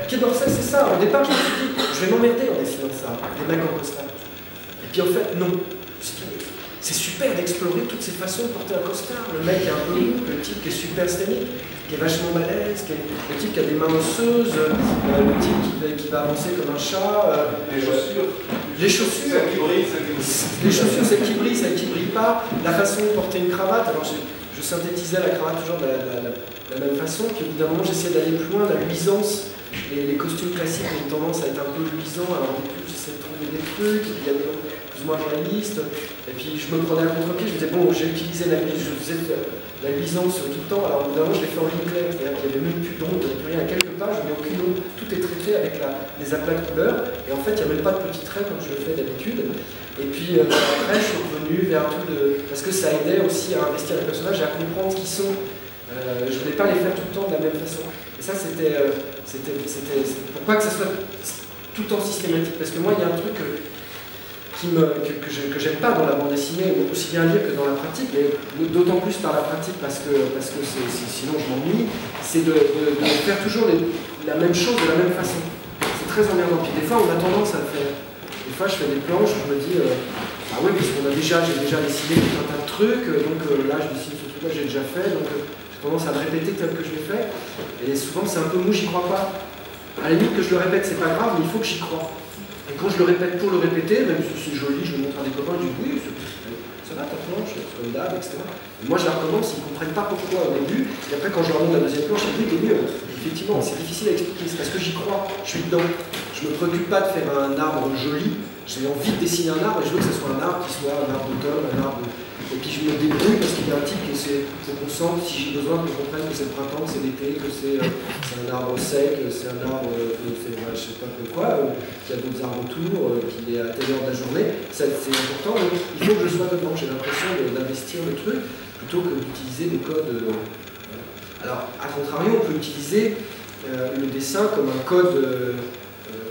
Quai d'Orsay, c'est ça. Au départ, je me suis dit, je vais m'emmerder en dessinant ça, des mecs en costard. Et puis en fait, non. C'est super d'explorer toutes ces façons de porter un costard. Le mec est un peu mou, le type qui est super scénique, qui est vachement balèze, le type qui a des mains osseuses, le type qui va avancer comme un chat. Les chaussures. Les chaussures. Celles qui brillent, celles qui brillent. Les chaussures, celles qui brillent, celles qui ne brillent pas. La façon de porter une cravate. Alors je synthétisais la cravate toujours de la même façon. Puis au bout d'un moment, j'essayais d'aller plus loin. La luisance. Les costumes classiques ont une tendance à être un peu luisants. Alors au début, j'essayais de trouver des trucs. Il y a des plus ou moins réalistes. Et puis je me prenais à contre-pied. Je me disais, bon, j'ai utilisé la luisance tout le temps. Alors au bout d'un moment, je l'ai fait en ligne claire. C'est-à-dire qu'il n'y avait même plus d'ombre, plus rien. À quelques pages, je n'ai aucune ombre. Tout est traité avec les aplats de couleurs. Et en fait, il n'y a même pas de petits traits comme je le fais d'habitude. Et puis après, je suis revenu vers un truc de... Parce que ça aidait aussi à investir les personnages et à comprendre ce qu'ils sont. Je ne voulais pas les faire tout le temps de la même façon. Et ça, c'était pour pas que ça soit tout le temps systématique. Parce que moi, il y a un truc que j'aime pas dans la bande dessinée, aussi bien lire que dans la pratique, mais d'autant plus par la pratique parce que sinon je m'ennuie, c'est de faire toujours la même chose de la même façon. C'est très emmerdant. Puis des fois, on a tendance à le faire. Des fois, je fais des planches, je me dis, ah oui, parce qu'on j'ai déjà dessiné tout un tas de trucs, donc là, je dessine ce truc-là, j'ai déjà fait, donc j'ai tendance à le répéter tel que je l'ai fait. Et souvent, c'est un peu mou, j'y crois pas. À la limite que je le répète, c'est pas grave, mais il faut que j'y croie. Et quand je le répète pour le répéter, même si c'est joli, je le montre à des copains, je dis oui, ça va ta planche, c'est comme d'hab, etc. Et moi, je la recommence, ils ne comprennent pas pourquoi au début. Et après, quand je leur montre la deuxième planche, ils disent oui, effectivement, c'est difficile à expliquer, c'est parce que j'y crois, je suis dedans. Je ne me préoccupe pas de faire un arbre joli, j'ai envie de dessiner un arbre et je veux que ce soit un arbre qui soit un arbre d'automne, un arbre. Et puis je me débrouille parce qu'il y a un type qui faut qu'on sente, si j'ai besoin qu'on comprenne que c'est le printemps, que c'est l'été, que c'est un arbre sec, c'est un arbre, je sais pas quoi, qu'il y a d'autres arbres autour, qu'il est à telle heure de la journée. C'est important, donc il faut que je sois dedans. J'ai l'impression d'investir le truc plutôt que d'utiliser des codes. Alors, à contrario, on peut utiliser le dessin comme un code,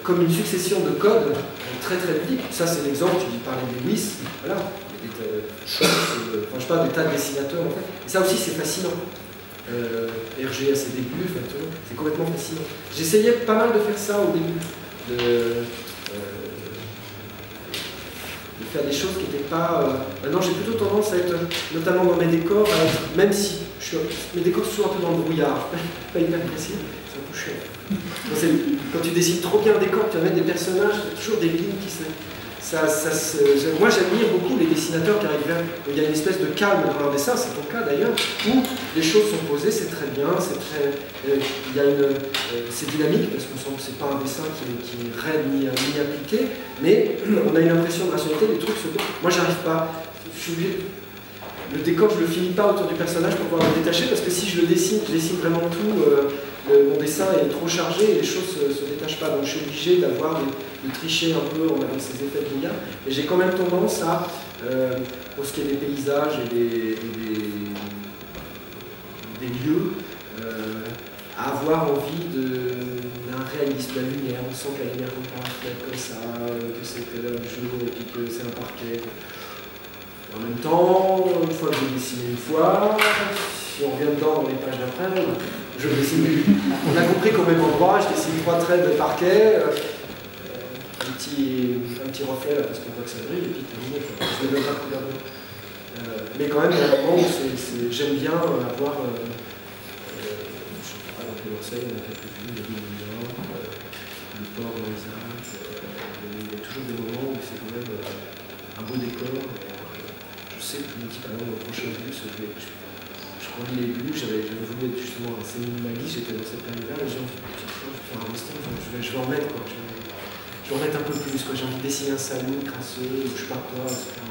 comme une succession de codes très très ludiques. Ça, c'est l'exemple, tu parlais de Lewis, voilà. Je parle des tas de dessinateurs en fait. Et ça aussi c'est fascinant. Hergé à ses débuts, c'est complètement fascinant. J'essayais pas mal de faire ça au début. De faire des choses qui n'étaient pas... Maintenant j'ai plutôt tendance à être, notamment dans mes décors, à être, même si mes décors sont un peu dans le brouillard, pas hyper précis, c'est un peu chiant. Quand tu dessines trop bien un décor, tu vas mettre des personnages, il y a toujours des lignes qui se... Moi j'admire beaucoup les dessinateurs qui arrivent vers... Il y a une espèce de calme dans leur dessin, c'est ton cas d'ailleurs, où les choses sont posées, c'est très bien, c'est dynamique, parce qu'on sent que c'est pas un dessin qui est raide ni appliqué, mais on a une impression de rationalité, les trucs se... Moi j'arrive pas, le décor je le finis pas autour du personnage pour pouvoir le détacher, parce que si je dessine vraiment tout, mon dessin est trop chargé et les choses se détachent pas, donc je suis obligé de tricher un peu avec ces effets de lumière. Et j'ai quand même tendance à, pour ce qui est des paysages et des lieux, à avoir envie d'un réalisme, de la lumière. On sent que la lumière repart comme ça, que c'est le jour et puis que c'est un parquet. En même temps, une fois que j'ai dessiné une fois, si on revient dedans dans les pages d'après, je dessine. On a compris qu'au même endroit, je dessine 3 traits de parquet, un petit reflet là parce qu'on voit que ça brille, et puis terminé. Je ne vais même pas couleur d'eau. Mais quand même, il y a un moment où j'aime bien avoir, je sais pas, dans Quai d'Orsay, il y en a quelques-unes, le Nord, le port dans les Alpes, il y a toujours des moments où c'est quand même un beau décor. Je sais que je me dis, par exemple, au prochain bus, je relis les bulles, j'avais voulu être justement assez minimaliste, j'étais dans cette période-là, et j'ai envie de faire un western, je vais en mettre, quoi. Je vais en mettre un peu plus, quoi. J'ai envie de dessiner un salon crasseux, où je pars pas, etc.